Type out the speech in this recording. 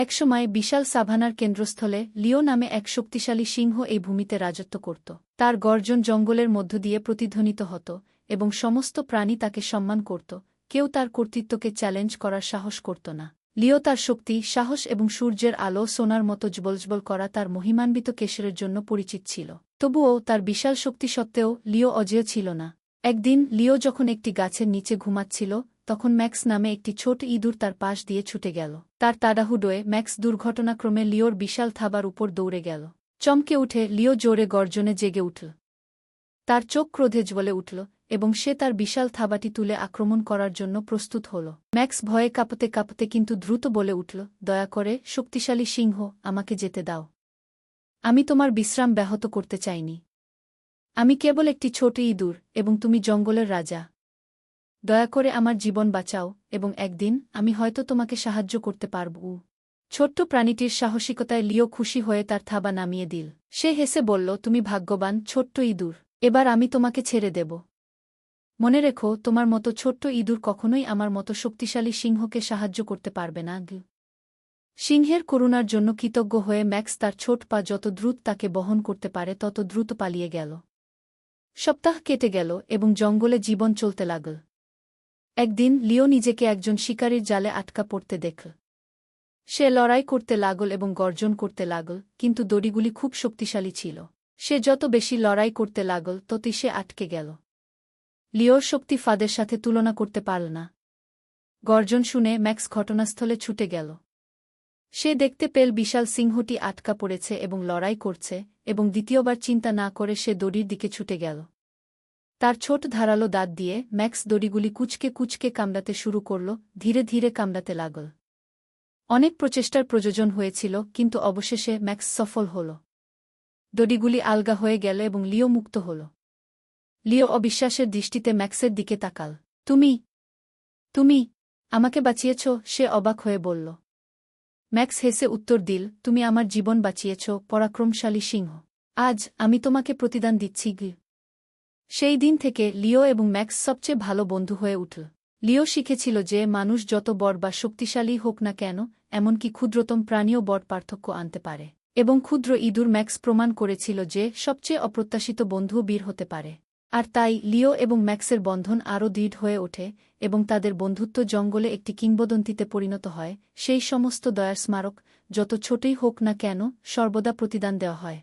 একসময় বিশাল সাভানার কেন্দ্রস্থলে লিও নামে এক শক্তিশালী সিংহ এই ভূমিতে রাজত্ব করত। তার গর্জন জঙ্গলের মধ্য দিয়ে প্রতিধ্বনিত হতো এবং সমস্ত প্রাণী তাকে সম্মান করত, কেউ তার কর্তৃত্বকে চ্যালেঞ্জ করার সাহস করত না। লিও তার শক্তি, সাহস এবং সূর্যের আলো সোনার মতো জ্বলজ্বল করা তার মহিমান্বিত কেশরের জন্য পরিচিত ছিল। তবুও তার বিশাল শক্তি সত্ত্বেও লিও অজেয় ছিল না। একদিন লিও যখন একটি গাছের নিচে ঘুমাচ্ছিল, তখন ম্যাক্স নামে একটি ছোট ইঁদুর তার পাশ দিয়ে ছুটে গেল। তার তাড়াহুড়োয় ম্যাক্স দুর্ঘটনাক্রমে লিওর বিশাল থাবার উপর দৌড়ে গেল। চমকে উঠে লিও জোরে গর্জনে জেগে উঠল। তার চোখ ক্রোধে জ্বলে উঠল এবং সে তার বিশাল থাবাটি তুলে আক্রমণ করার জন্য প্রস্তুত হল। ম্যাক্স ভয়ে কাঁপতে কাঁপতে কিন্তু দ্রুত বলে উঠল, দয়া করে শক্তিশালী সিংহ, আমাকে যেতে দাও। আমি তোমার বিশ্রাম ব্যাহত করতে চাইনি। আমি কেবল একটি ছোট ইঁদুর এবং তুমি জঙ্গলের রাজা। দয়া করে আমার জীবন বাঁচাও এবং একদিন আমি হয়তো তোমাকে সাহায্য করতে পারব। ছোট্ট প্রাণীটির সাহসিকতায় লিও খুশি হয়ে তার থাবা নামিয়ে দিল। সে হেসে বলল, তুমি ভাগ্যবান ছোট্ট ইঁদুর, এবার আমি তোমাকে ছেড়ে দেব। মনে রেখো, তোমার মতো ছোট্ট ইঁদুর কখনোই আমার মতো শক্তিশালী সিংহকে সাহায্য করতে পারবে না। সিংহের করুণার জন্য কৃতজ্ঞ হয়ে ম্যাক্স তার ছোট পা যত দ্রুত তাকে বহন করতে পারে তত দ্রুত পালিয়ে গেল। সপ্তাহ কেটে গেল এবং জঙ্গলে জীবন চলতে লাগল। একদিন লিও নিজেকে একজন শিকারীর জালে আটকা পড়তে দেখল। সে লড়াই করতে লাগল এবং গর্জন করতে লাগল, কিন্তু দড়িগুলি খুব শক্তিশালী ছিল। সে যত বেশি লড়াই করতে লাগল ততই সে আটকে গেল। লিওর শক্তি ফাঁদের সাথে তুলনা করতে পারল না। গর্জন শুনে ম্যাক্স ঘটনাস্থলে ছুটে গেল। সে দেখতে পেল বিশাল সিংহটি আটকা পড়েছে এবং লড়াই করছে, এবং দ্বিতীয়বার চিন্তা না করে সে দড়ির দিকে ছুটে গেল। তার ছোট ধারালো দাঁত দিয়ে ম্যাক্স দড়িগুলি কুঁচকে কুঁচকে কামড়াতে শুরু করল, ধীরে ধীরে কামড়াতে লাগল। অনেক প্রচেষ্টার প্রয়োজন হয়েছিল, কিন্তু অবশেষে ম্যাক্স সফল হল। দড়িগুলি আলগা হয়ে গেল এবং লিও মুক্ত হল। লিও অবিশ্বাসের দৃষ্টিতে ম্যাক্সের দিকে তাকাল। তুমি তুমি আমাকে বাঁচিয়েছ, সে অবাক হয়ে বলল। ম্যাক্স হেসে উত্তর দিল, তুমি আমার জীবন বাঁচিয়েছ, পরাক্রমশালী সিংহ। আজ আমি তোমাকে প্রতিদান দিচ্ছি। সেই দিন থেকে লিও এবং ম্যাক্স সবচেয়ে ভালো বন্ধু হয়ে উঠল। লিও শিখেছিল যে মানুষ যত বড় বা শক্তিশালী হোক না কেন, এমনকি ক্ষুদ্রতম প্রাণীও বড় পার্থক্য আনতে পারে। এবং ক্ষুদ্র ইঁদুর ম্যাক্স প্রমাণ করেছিল যে সবচেয়ে অপ্রত্যাশিত বন্ধুও বীর হতে পারে। আর তাই লিও এবং ম্যাক্সের বন্ধন আরও দৃঢ় হয়ে ওঠে এবং তাদের বন্ধুত্ব জঙ্গলে একটি কিংবদন্তিতে পরিণত হয়, সেই সমস্ত দয়ার স্মারক, যত ছোটই হোক না কেন, সর্বদা প্রতিদান দেওয়া হয়।